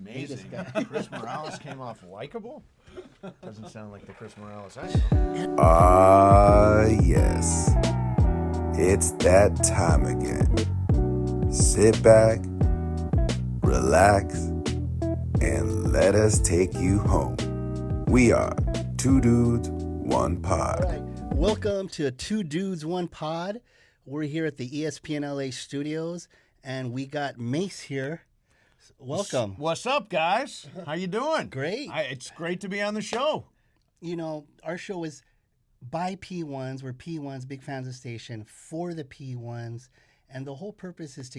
Amazing. Chris Morales came off likable? Doesn't sound like the Chris Morales I know. Yes. It's that time again. Sit back, relax, and let us take you home. We are Two Dudes, One Pod. All right. Welcome to Two Dudes, One Pod. We're here at the ESPN LA studios, and we got Mase here. Welcome. What's up, guys? How you doing? Great. It's great to be on the show. You know, our show is by P1s. We're P1s, big fans of the station, for the P1s. And the whole purpose is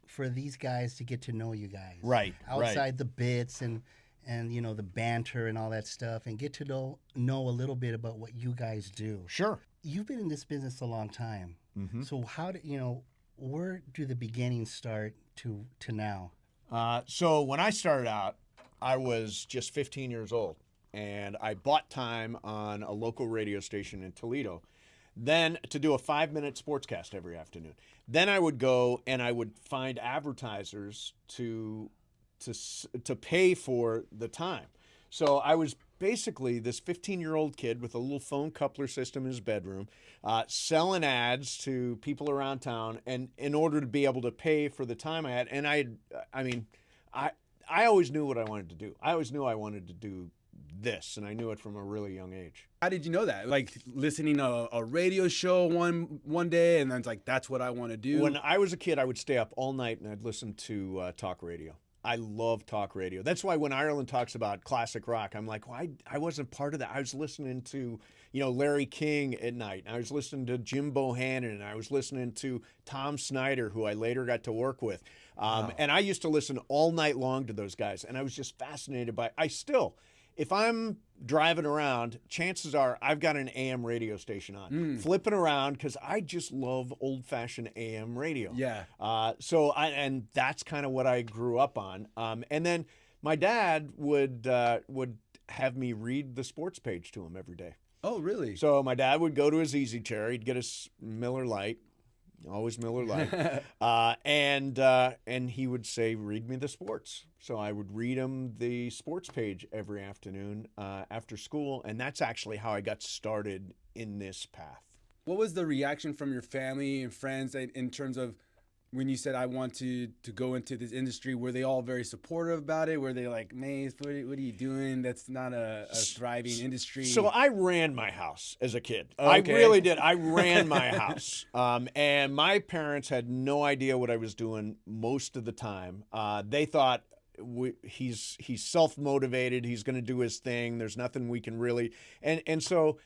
for these guys to get to know you guys. Right. Outside the bits and you know, the banter and all that stuff, and get to know a little bit about what you guys do. Sure. You've been in this business a long time. Mm-hmm. So where do the beginnings start to now? So when I started out, I was just 15 years old, and I bought time on a local radio station in Toledo, then to do a 5-minute sportscast every afternoon. Then I would go and I would find advertisers to pay for the time. So I was basically this 15-year-old kid with a little phone coupler system in his bedroom, selling ads to people around town, and in order to be able to pay for the time I had. And I always knew what I wanted to do. I always knew I wanted to do this, and I knew it from a really young age. How did you know that? Like listening to a radio show one day, and then it's like, that's what I want to do? When I was a kid, I would stay up all night and I'd listen to talk radio. I love talk radio. That's why when Ireland talks about classic rock, I'm like, well, I wasn't part of that. I was listening to, Larry King at night. I was listening to Jim Bohannon, and I was listening to Tom Snyder, who I later got to work with. And I used to listen all night long to those guys, and I was just fascinated by if I'm driving around, chances are I've got an AM radio station on, flipping around, because I just love old-fashioned AM radio. Yeah. And that's kind of what I grew up on. And then my dad would have me read the sports page to him every day. Oh, really? So my dad would go to his easy chair. He'd get us Miller Lite. Always Miller Lite, and he would say, "Read me the sports." So I would read him the sports page every afternoon after school, and that's actually how I got started in this path. What was the reaction from your family and friends in terms of when you said, I want to go into this industry? Were they all very supportive about it? Were they like, Mase, what are you doing? That's not a thriving industry. So I ran my house as a kid. Okay. I really did. I ran my house. And my parents had no idea what I was doing most of the time. They thought he's self-motivated. He's going to do his thing. There's nothing we can really. And so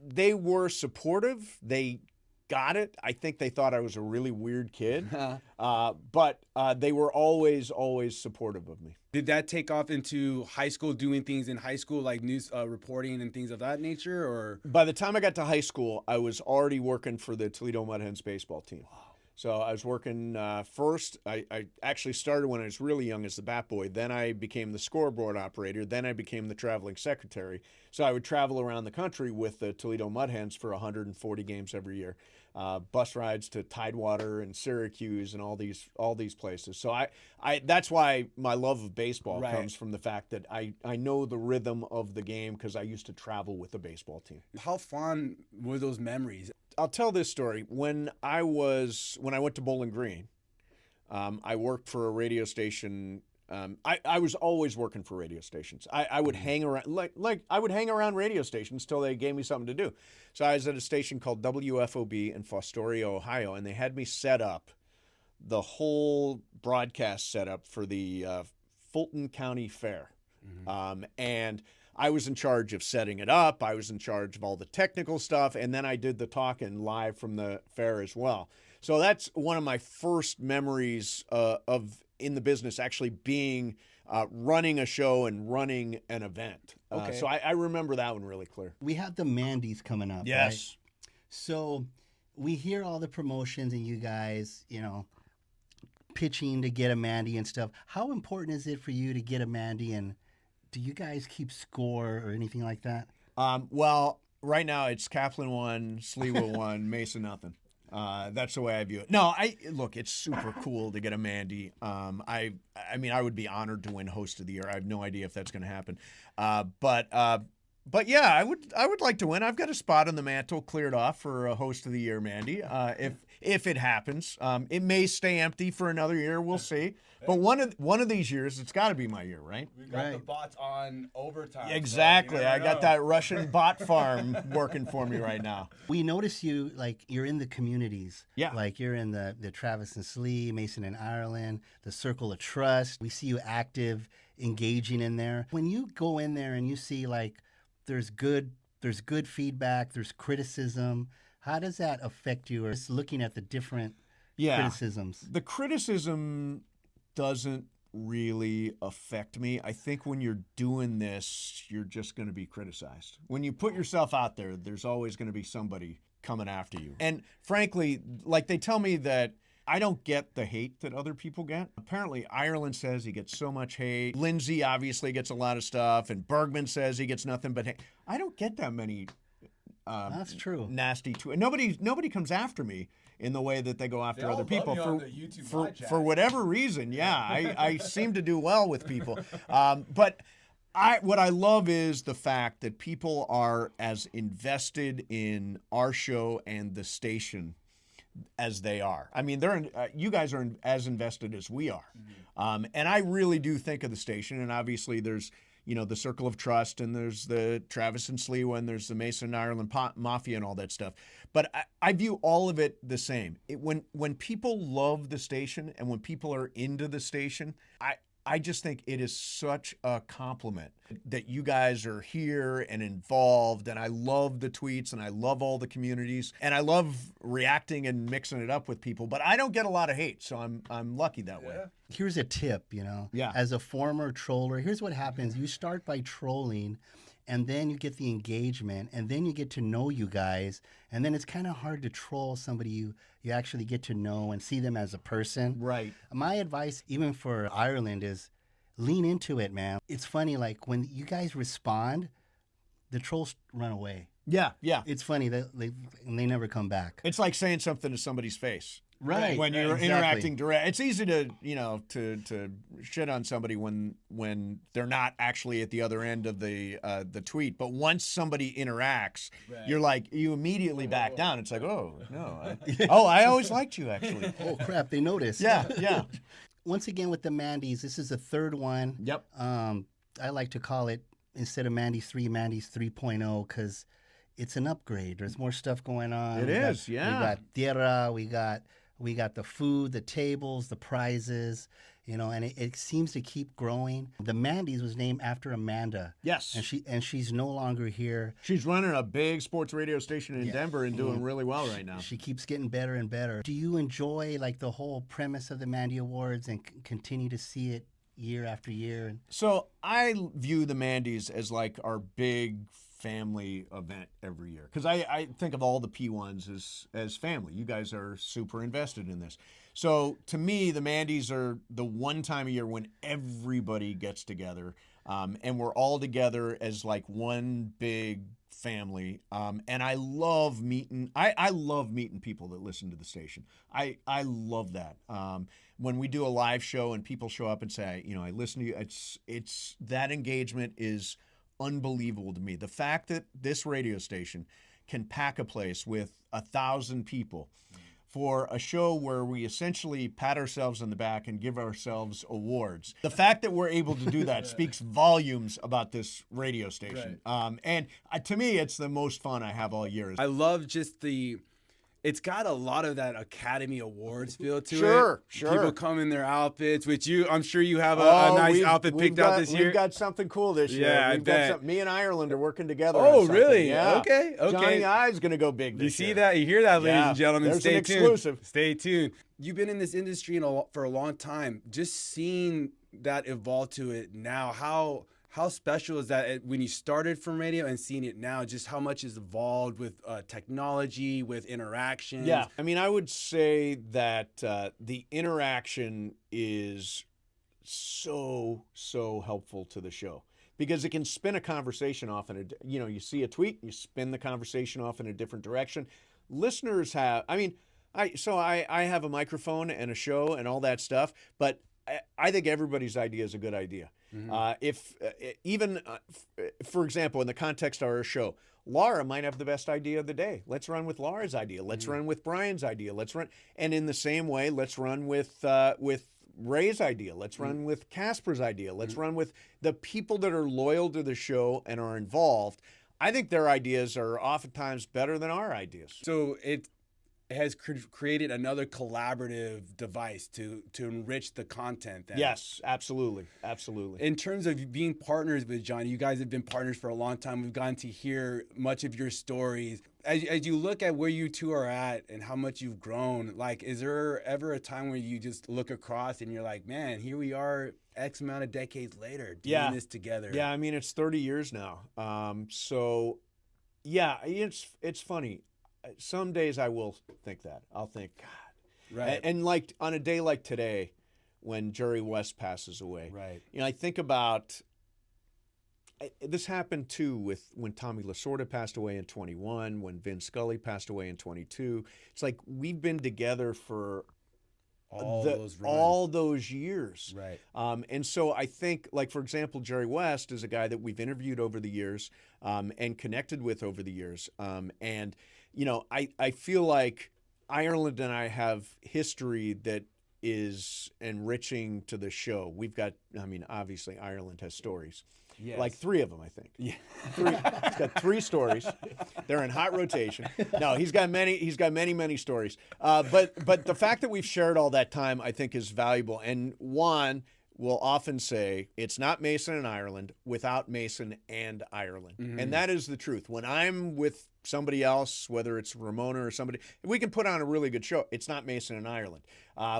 they were supportive. They got it. I think they thought I was a really weird kid, but they were always supportive of me. Did that take off into high school, doing things in high school, like news reporting and things of that nature? Or by the time I got to high school, I was already working for the Toledo MudHens baseball team. Wow. So I was working first. I actually started when I was really young as the bat boy. Then I became the scoreboard operator. Then I became the traveling secretary. So I would travel around the country with the Toledo MudHens for 140 games every year. Bus rides to Tidewater and Syracuse and all these places. So I that's why my love of baseball comes from the fact that I know the rhythm of the game because I used to travel with the baseball team. How fun were those memories? I'll tell this story. When I went to Bowling Green, I worked for a radio station. I was always working for radio stations. I would hang around like I would hang around radio stations till they gave me something to do. So I was at a station called WFOB in Fostoria, Ohio, and they had me set up the whole broadcast setup for the Fulton County Fair. Mm-hmm. And I was in charge of setting it up. I was in charge of all the technical stuff, and then I did the talking live from the fair as well. So that's one of my first memories of in the business, actually being running a show and running an event. Okay. So I remember that one really clear. We have the Mandys coming up. Yes. Right? So we hear all the promotions and you guys, pitching to get a Mandy and stuff. How important is it for you to get a Mandy, and do you guys keep score or anything like that? Well, right now it's Kaplan 1, Sliwa 1, Mesa nothing. That's the way I view it. No, look, it's super cool to get a Mandy. I mean, I would be honored to win Host of the Year. I have no idea if that's going to happen. But yeah, I would like to win. I've got a spot on the mantle cleared off for a Host of the Year, Mandy. If it happens, it may stay empty for another year. We'll see. But one of these years, it's got to be my year, right? We've got the bots on overtime. Exactly. So I got that Russian bot farm working for me right now. We notice you, like, you're in the communities. Yeah. Like, you're in the Travis and Slee, Mason and Ireland, the Circle of Trust. We see you active, engaging in there. When you go in there and you see, like, there's good feedback, there's criticism, how does that affect you? Or just looking at the different criticisms? The criticism doesn't really affect me. I think when you're doing this, you're just going to be criticized. When you put yourself out there, there's always going to be somebody coming after you. And frankly, like, they tell me that I don't get the hate that other people get. Apparently, Ireland says he gets so much hate. Lindsay obviously gets a lot of stuff, and Bergman says he gets nothing but hate. I don't get that many That's true. nasty tweets. Nobody comes after me in the way that they go after other people for whatever reason. Yeah, I seem to do well with people. But what I love is the fact that people are as invested in our show and the station as they are. I mean, you guys are as invested as we are. And I really do think of the station, and obviously there's, the Circle of Trust, and there's the Travis and Slee one, there's the Mason and Ireland Mafia and all that stuff. But I view all of it the same. When people love the station and when people are into the station, I just think it is such a compliment that you guys are here and involved, and I love the tweets, and I love all the communities, and I love reacting and mixing it up with people, but I don't get a lot of hate, so I'm lucky that way. Here's a tip, Yeah. As a former troller, here's what happens. You start by trolling, and then you get the engagement, and then you get to know you guys, and then it's kind of hard to troll somebody you actually get to know and see them as a person. Right. My advice, even for Ireland, is lean into it, man. It's funny, like, when you guys respond, the trolls run away. Yeah. It's funny that they never come back. It's like saying something to somebody's face. Right. When you're exactly. interacting direct, it's easy to to shit on somebody when they're not actually at the other end of the tweet. But once somebody interacts, you're like, you immediately back down. It's like, oh no, I always liked you actually. Oh crap, they noticed. Yeah. Once again with the Mandys, this is the third one. Yep. I like to call it, instead of Mandy's 3, Mandy's 3.0, because it's an upgrade. There's more stuff going on. It is, yeah. We got tierra, we got the food, the tables, the prizes, and it seems to keep growing. The Mandy's was named after Amanda. Yes. And she's no longer here. She's running a big sports radio station in Denver and doing really well right now. She keeps getting better and better. Do you enjoy, like, the whole premise of the Mandy Awards and continue to see it year after year? So I view the Mandys as like our big family event every year, because I think of all the P1s as family. You guys are super invested in this. So to me, the Mandys are the one time a year when everybody gets together, and we're all together as like one big family. And I love meeting. I love meeting people that listen to the station. I love that. When we do a live show and people show up and say, I listen to you, it's that engagement is unbelievable to me. The fact that this radio station can pack a place with 1,000 people for a show where we essentially pat ourselves on the back and give ourselves awards. The fact that we're able to do that speaks volumes about this radio station. And to me, it's the most fun I have all year. I love just it's got a lot of that Academy Awards feel to it. Sure. People come in their outfits, which I'm sure you have a nice outfit picked out this year. We've got something cool this year. Yeah, I bet. Me and Ireland are working together. Oh, on something. really? Yeah. Okay. Johnny I's going to go big this year. You see that? You hear that, ladies and gentlemen. There's Stay an tuned. exclusive. Stay tuned. You've been in this industry for a long time. Just seeing that evolve to it now, how special is that when you started from radio and seeing it now, just how much has evolved with technology, with interaction? Yeah, I mean, I would say that the interaction is so helpful to the show, because it can spin a conversation off you see a tweet, you spin the conversation off in a different direction. Listeners I have a microphone and a show and all that stuff, but I think everybody's idea is a good idea. If even for example, in the context of our show, Laura might have the best idea of the day. Let's run with Laura's idea. Let's run with Brian's idea. Let's run, and in the same way, let's run with Ray's idea. Let's run with Casper's idea. Let's run with the people that are loyal to the show and are involved. I think their ideas are oftentimes better than our ideas. So it has created another collaborative device to enrich the content. Then. Yes, absolutely. Absolutely. In terms of being partners with John, you guys have been partners for a long time. We've gotten to hear much of your stories. As you look at where you two are at and how much you've grown, like, is there ever a time where you just look across and you're like, man, here we are X amount of decades later doing this together? Yeah, I mean, it's 30 years now. So, yeah, it's funny. Some days I will think that. I'll think, God. Right. And like on a day like today, when Jerry West passes away, right. I think about, this happened too with when Tommy Lasorda passed away in 21, when Vin Scully passed away in 22. It's like we've been together for all those years. Right. And so I think, like, for example, Jerry West is a guy that we've interviewed over the years and connected with over the years. And I feel like Ireland and I have history that is enriching to the show. We've got, obviously Ireland has stories. Yes. Like 3 of them, I think. Yeah. He's got 3 stories. They're in hot rotation. No, he's got many stories. But the fact that we've shared all that time, I think, is valuable. And Juan will often say, it's not Mason and Ireland without Mason and Ireland. Mm-hmm. And that is the truth. When I'm with somebody else, whether it's Ramona or somebody, we can put on a really good show. It's not Mason and Ireland.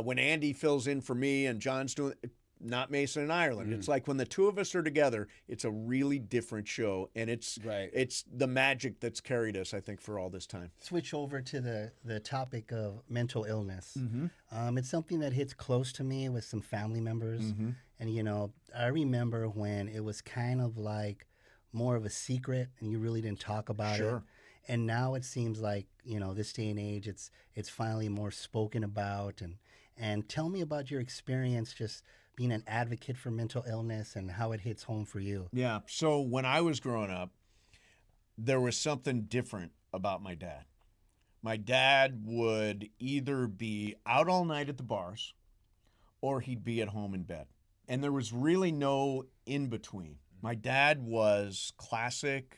When Andy fills in for me and John's doing not Mason and Ireland. It's like when the 2 of us are together, it's a really different show. And it's the magic that's carried us, I think, for all this time. Switch over to the topic of mental illness. Mm-hmm. It's something that hits close to me with some family members. Mm-hmm. And, I remember when it was kind of like more of a secret and you really didn't talk about it. And now it seems like, this day and age, it's finally more spoken about. And tell me about your experience just being an advocate for mental illness and how it hits home for you. Yeah. So when I was growing up, there was something different about my dad. My dad would either be out all night at the bars or he'd be at home in bed. And there was really no in between. My dad was classic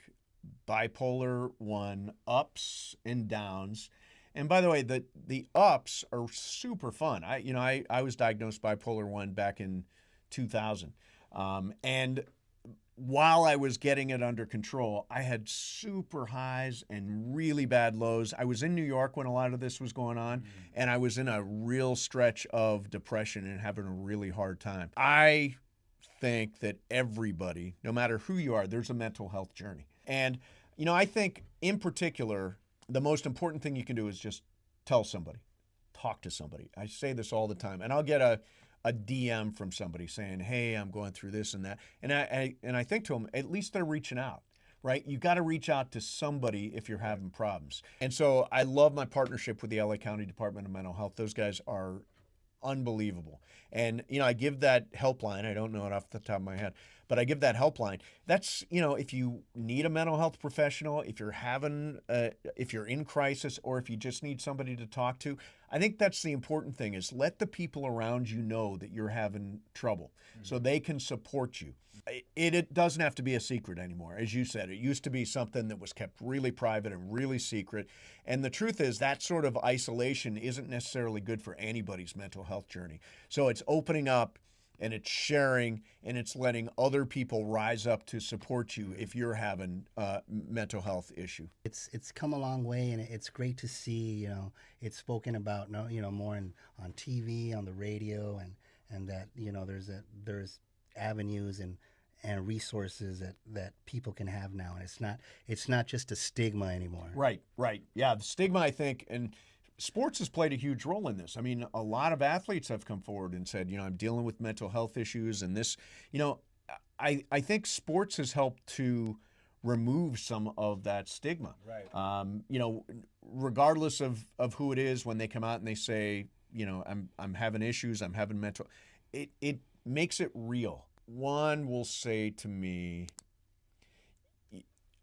bipolar 1, ups and downs. And by the way, the ups are super fun. I was diagnosed bipolar 1 back in 2000. And while I was getting it under control, I had super highs and really bad lows. I was in New York when a lot of this was going on, and I was in a real stretch of depression and having a really hard time. I think that everybody, no matter who you are, there's a mental health journey. And, I think in particular, the most important thing you can do is just tell somebody, talk to somebody. I say this all the time, and I'll get a DM from somebody saying, hey, I'm going through this and that. And I think to them, at least they're reaching out, right? You got to reach out to somebody if you're having problems. And so I love my partnership with the LA County Department of Mental Health. Those guys are unbelievable. And, I give that helpline. I don't know it off the top of my head, but I give that helpline. That's, if you need a mental health professional, if you're if you're in crisis, or if you just need somebody to talk to, I think that's the important thing, is let the people around you know that you're having trouble so they can support you. It doesn't have to be a secret anymore. As you said, it used to be something that was kept really private and really secret. And the truth is that sort of isolation isn't necessarily good for anybody's mental health journey. So it's opening up, and it's sharing, and it's letting other people rise up to support you if you're having a mental health issue. It's come a long way, and it's great to see, it's spoken about, more on TV, on the radio, and that, there's avenues and resources that people can have now, and it's not just a stigma anymore. Right. Yeah, the stigma, I think, and sports has played a huge role in this. I mean, a lot of athletes have come forward and said, I'm dealing with mental health issues, and this, I think sports has helped to remove some of that stigma. Right. You know, regardless of who it is, when they come out and they say, you know, I'm having issues, I'm having mental, it makes it real. One will say to me,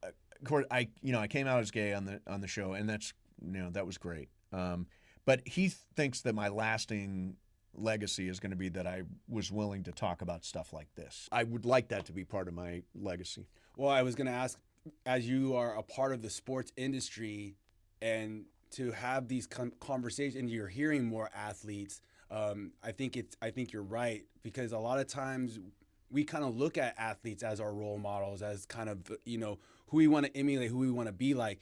of course, I came out as gay on the show, and that's, you know, that was great. But he thinks that my lasting legacy is going to be that I was willing to talk about stuff like this. I would like that to be part of my legacy. Well, I was going to ask, as you are a part of the sports industry, and to have these conversations, you're hearing more athletes. I think you're right, because a lot of times we kind of look at athletes as our role models, as kind of, you know, who we want to emulate, who we want to be like.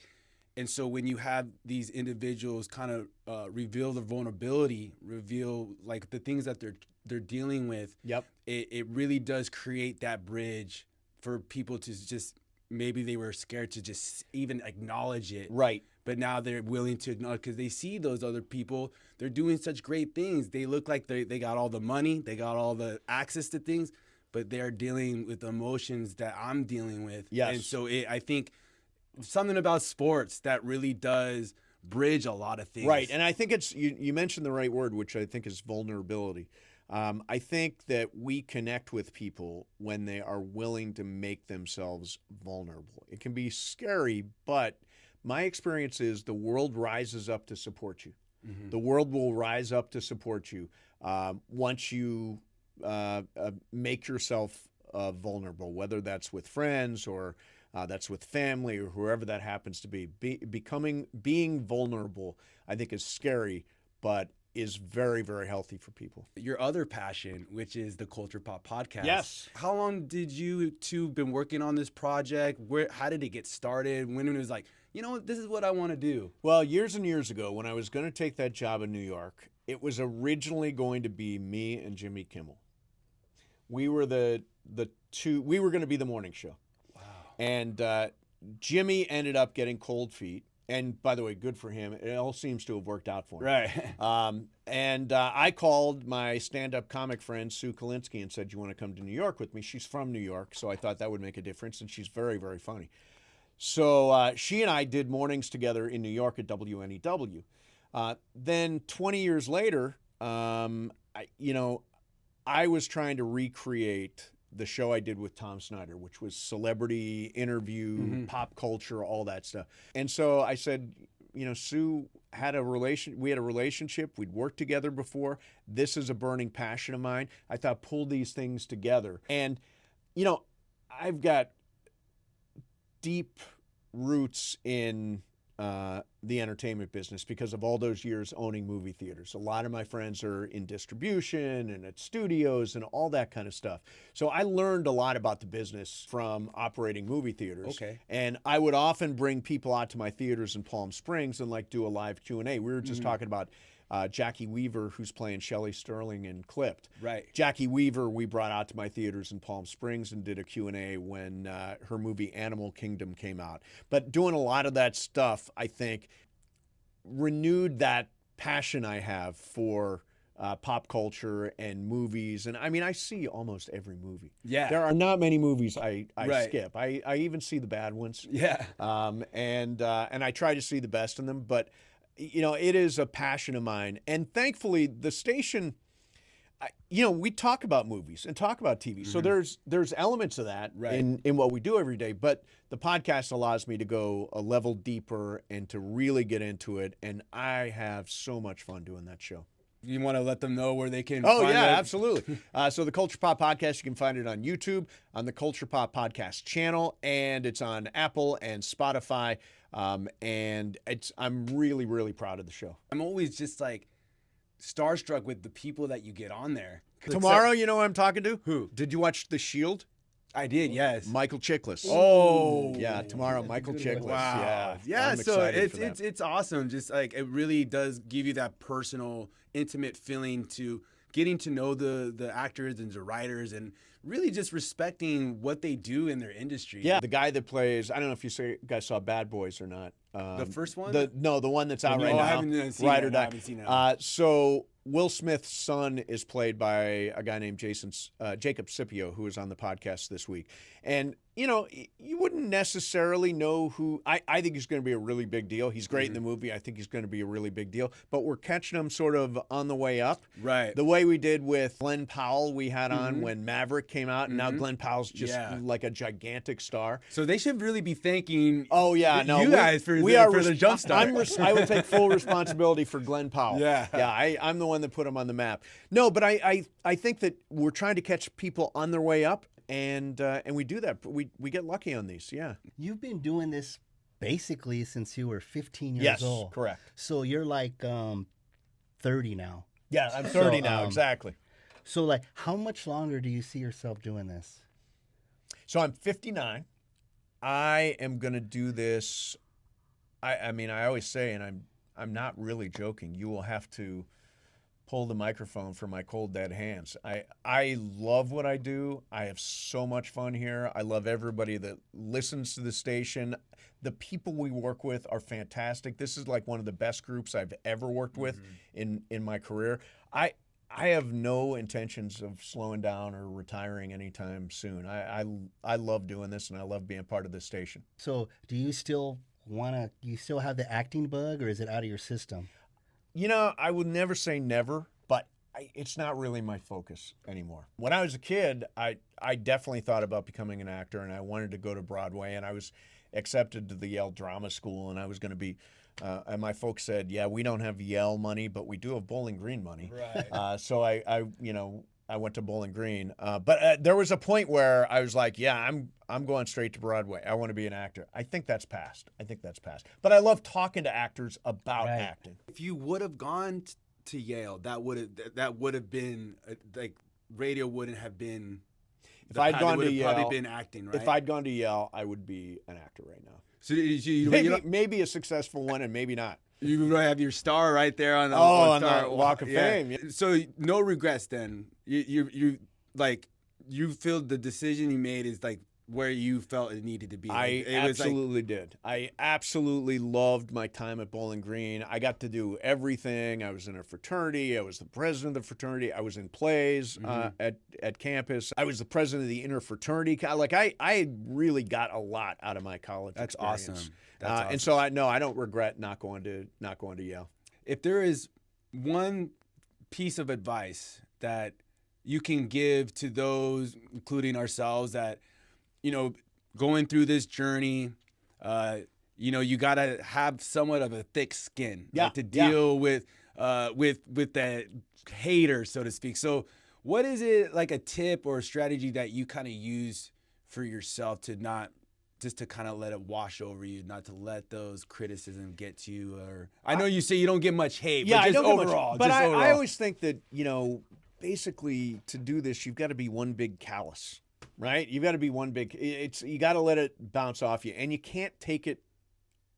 And so when you have these individuals kind of reveal their vulnerability, reveal like the things that they're dealing with, Yep. It really does create that bridge for people to just, maybe they were scared to just even acknowledge it. Right. But now they're willing to acknowledge, because they see those other people, they're doing such great things. They look like they got all the money, they got all the access to things, but they're dealing with emotions that I'm dealing with. Yes. And so I think something about sports that really does bridge a lot of things. Right. And I think it's, you mentioned the right word, which I think is vulnerability. I think that we connect with people when they are willing to make themselves vulnerable. It can be scary, but my experience is the world rises up to support you. Mm-hmm. The world will rise up to support you once you make yourself vulnerable, whether that's with friends or that's with family or whoever that happens to be. Being vulnerable, I think, is scary, but is very, very healthy for people. Your other passion, which is the Culture Pop podcast. Yes. How long did you two been working on this project? How did it get started? When it was like, you know, this is what I want to do? Well, years and years ago, when I was going to take that job in New York, it was originally going to be me and Jimmy Kimmel. We were we were going to be the morning show. Wow. And Jimmy ended up getting cold feet. And by the way, good for him. It all seems to have worked out for him. Right. And I called my stand-up comic friend, Sue Kalinsky, and said, "You want to come to New York with me?" She's from New York, so I thought that would make a difference. And she's very, very funny. So she and I did mornings together in New York at WNEW. Then 20 years later, I was trying to recreate the show I did with Tom Snyder, which was celebrity interview, pop culture, all that stuff. And so I said, you know, Sue we had a relationship. We'd worked together before. This is a burning passion of mine. I thought, pull these things together. And, you know, I've got deep roots in the entertainment business because of all those years owning movie theaters. A lot of my friends are in distribution and at studios and all that kind of stuff. So I learned a lot about the business from operating movie theaters. Okay. And I would often bring people out to my theaters in Palm Springs and like do a live Q&A. We were just talking about Jackie Weaver, who's playing Shelley Sterling in Clipped. Right. Jackie Weaver, we brought out to my theaters in Palm Springs and did a Q&A when her movie Animal Kingdom came out. But doing a lot of that stuff, I think, renewed that passion I have for pop culture and movies. And I mean, I see almost every movie. Yeah. There are not many movies I Right. skip. I even see the bad ones. Yeah. And I try to see the best in them. But, you know, it is a passion of mine. And thankfully, the station, you know, we talk about movies and talk about TV. So there's elements of that Right. in what we do every day. But the podcast allows me to go a level deeper and to really get into it. And I have so much fun doing that show. You want to let them know where they can Oh, find yeah, it? absolutely. So the Culture Pop Podcast, you can find it on YouTube, on the Culture Pop Podcast channel, and it's on Apple and Spotify. And I'm really, really proud of the show. I'm always just like starstruck with the people that you get on there. Tomorrow, you know who I'm talking to? Who? Did you watch The Shield? I did, yes. Michael Chiklis. Oh, Yeah, tomorrow, Michael Chiklis. wow. Yeah, Yeah, I'm so excited for that. it's awesome. Just like it really does give you that personal, intimate feeling to getting to know the actors and the writers and really just respecting what they do in their industry. Yeah, the guy that plays, I don't know if you guys saw Bad Boys or not. The first one? The one that's out right Oh, now. I haven't seen Ride it. or No, I Die. haven't seen it. So Will Smith's son is played by a guy named Jacob Scipio, who was on the podcast this week. And you know, you wouldn't necessarily know who. I think he's going to be a really big deal. He's great in the movie. I think he's going to be a really big deal. But we're catching him sort of on the way up. Right. The way we did with Glenn Powell we had on when Maverick came out, and now Glenn Powell's just like a gigantic star. So they should really be thanking you guys for the jump start. I would take full responsibility for Glenn Powell. Yeah. I'm the one that put him on the map. No, but I think that we're trying to catch people on their way up. And we do that. We get lucky on these, yeah. You've been doing this basically since you were 15 years old. Yes, correct. So you're like 30 now. Yeah, I'm 30 now, exactly. So like, how much longer do you see yourself doing this? So I'm 59. I am going to do this. I mean, I always say, and I'm not really joking, you will have to pull the microphone from my cold dead hands. I love what I do. I have so much fun here. I love everybody that listens to the station. The people we work with are fantastic. This is like one of the best groups I've ever worked with in my career. I have no intentions of slowing down or retiring anytime soon. I love doing this, and I love being part of this station. So do you still have the acting bug, or is it out of your system? You know, I would never say never, but it's not really my focus anymore. When I was a kid, I definitely thought about becoming an actor, and I wanted to go to Broadway, and I was accepted to the Yale Drama School, and I was going to be, and my folks said, yeah, we don't have Yale money, but we do have Bowling Green money. Right. So I went to Bowling Green. But there was a point where I was like, yeah, I'm going straight to Broadway. I want to be an actor. I think that's past. But I love talking to actors about acting. If you would have gone to Yale, that would have been like radio wouldn't have been. If I'd gone to Yale, probably been acting, right? If I'd gone to Yale, I would be an actor right now. So maybe a successful one, and maybe not. You have your star right there on the Walk of Fame. Yeah. So no regrets then. You feel the decision you made is like where you felt it needed to be. I absolutely did. I absolutely loved my time at Bowling Green. I got to do everything. I was in a fraternity. I was the president of the fraternity. I was in plays at campus. I was the president of the interfraternity. Like I really got a lot out of my college experience. Awesome. That's awesome. And so I don't regret not going to Yale. If there is one piece of advice that you can give to those, including ourselves, that going through this journey, you gotta have somewhat of a thick skin to deal with the haters, so to speak. So, what is it, like a tip or a strategy that you kind of use for yourself to not just to kind of let it wash over you, not to let those criticism get to you? Or I know you say you don't get much hate, but just overall. But I always think that basically to do this, you've got to be one big callus. Right? You've got to be one big, you got to let it bounce off you, and you can't take it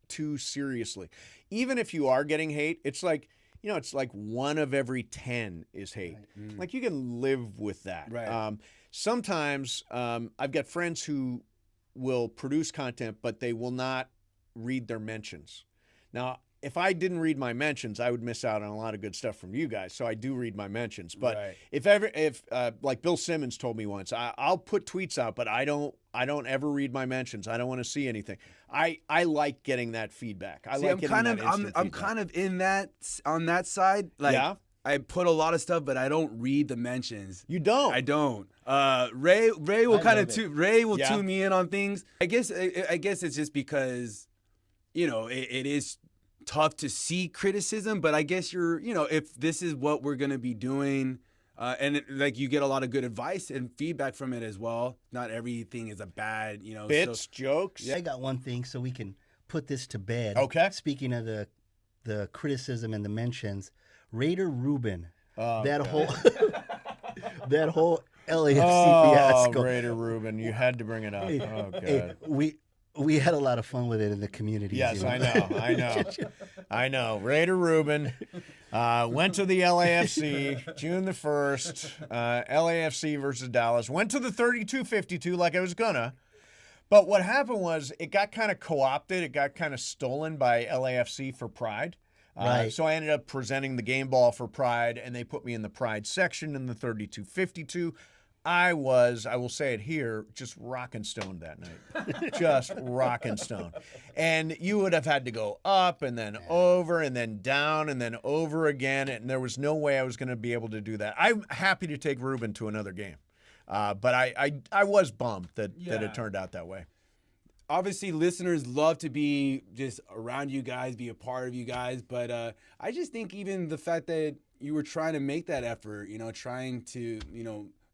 too seriously. Even if you are getting hate, it's like, it's like 1 of every 10 is hate. Right. Like you can live with that. Right. Sometimes I've got friends who will produce content, but they will not read their mentions. Now, if I didn't read my mentions, I would miss out on a lot of good stuff from you guys. So I do read my mentions. But if like Bill Simmons told me once, I'll put tweets out, but I don't ever read my mentions. I don't want to see anything. I like getting that feedback. I'm kind of in that on that side. Like I put a lot of stuff, but I don't read the mentions. You don't? I don't. Ray will tune me in on things. I guess it's just because it is tough to see criticism, but I guess if this is what we're going to be doing, and you get a lot of good advice and feedback from it as well. Not everything is a bad, bits, jokes. Yeah. I got one thing so we can put this to bed. Okay. Speaking of the criticism and the mentions, Raider Ruben, that whole LAFC fiasco. Raider Ruben, you had to bring it up. Hey, we had a lot of fun with it in the community. Yes, I know. Raider Ruben went to the LAFC June the 1st, LAFC versus Dallas. Went to the 32-52 like I was gonna. But what happened was it got kind of co-opted. It got kind of stolen by LAFC for Pride. Right. So I ended up presenting the game ball for Pride, and they put me in the Pride section in the 32-52. I will say it here, just rockin' stoned that night. Just rockin' stoned. And you would have had to go up and then over and then down and then over again. And there was no way I was going to be able to do that. I'm happy to take Ruben to another game. But I was bummed that it turned out that way. Obviously, listeners love to be just around you guys, be a part of you guys. But I just think even the fact that you were trying to make that effort, trying to,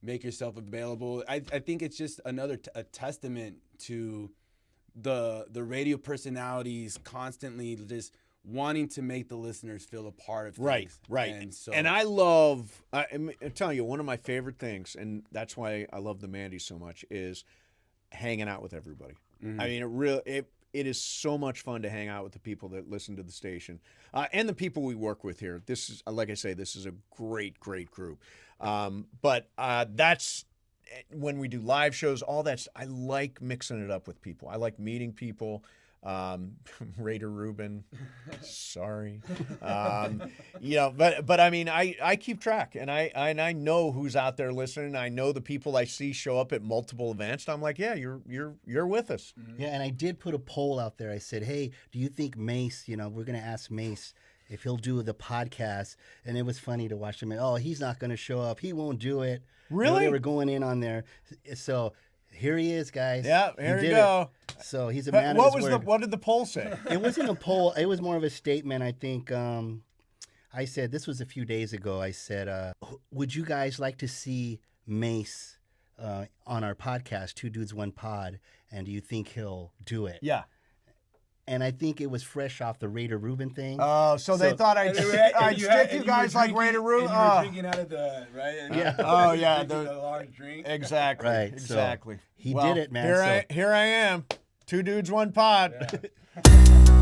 make yourself available. I think it's just another a testament to the radio personalities constantly just wanting to make the listeners feel a part of things. Right. And I'm telling you, one of my favorite things, and that's why I love the Mandys so much, is hanging out with everybody. Mm-hmm. I mean, it is so much fun to hang out with the people that listen to the station and the people we work with here. This is, like I say, this is a great group. But that's when we do live shows, all that. I like mixing it up with people. I like meeting people. Raider Ruben, sorry. But I mean, I keep track, and I know who's out there listening. I know the people I see show up at multiple events. And I'm like, yeah, you're with us. Yeah, and I did put a poll out there. I said, hey, do you think Mase? We're gonna ask Mase if he'll do the podcast, and it was funny to watch him. Oh, he's not gonna show up. He won't do it. Really? They were going in on there. So here he is, guys. Yeah, here you go. So he's a man of his word. What did the poll say? It wasn't a poll. It was more of a statement. I think I said, this was a few days ago. I said, would you guys like to see Mase on our podcast, Two Dudes, One Pod? And do you think he'll do it? Yeah. And I think it was fresh off the Raider Ruben thing. Oh, so they thought I'd stick you guys like Raider Ruben? And you were drinking out of the, right? And Yeah. Oh, yeah. The long drink. Exactly. Right. Exactly. So he did it, man. Here I am. Two Dudes, One Pod. Yeah.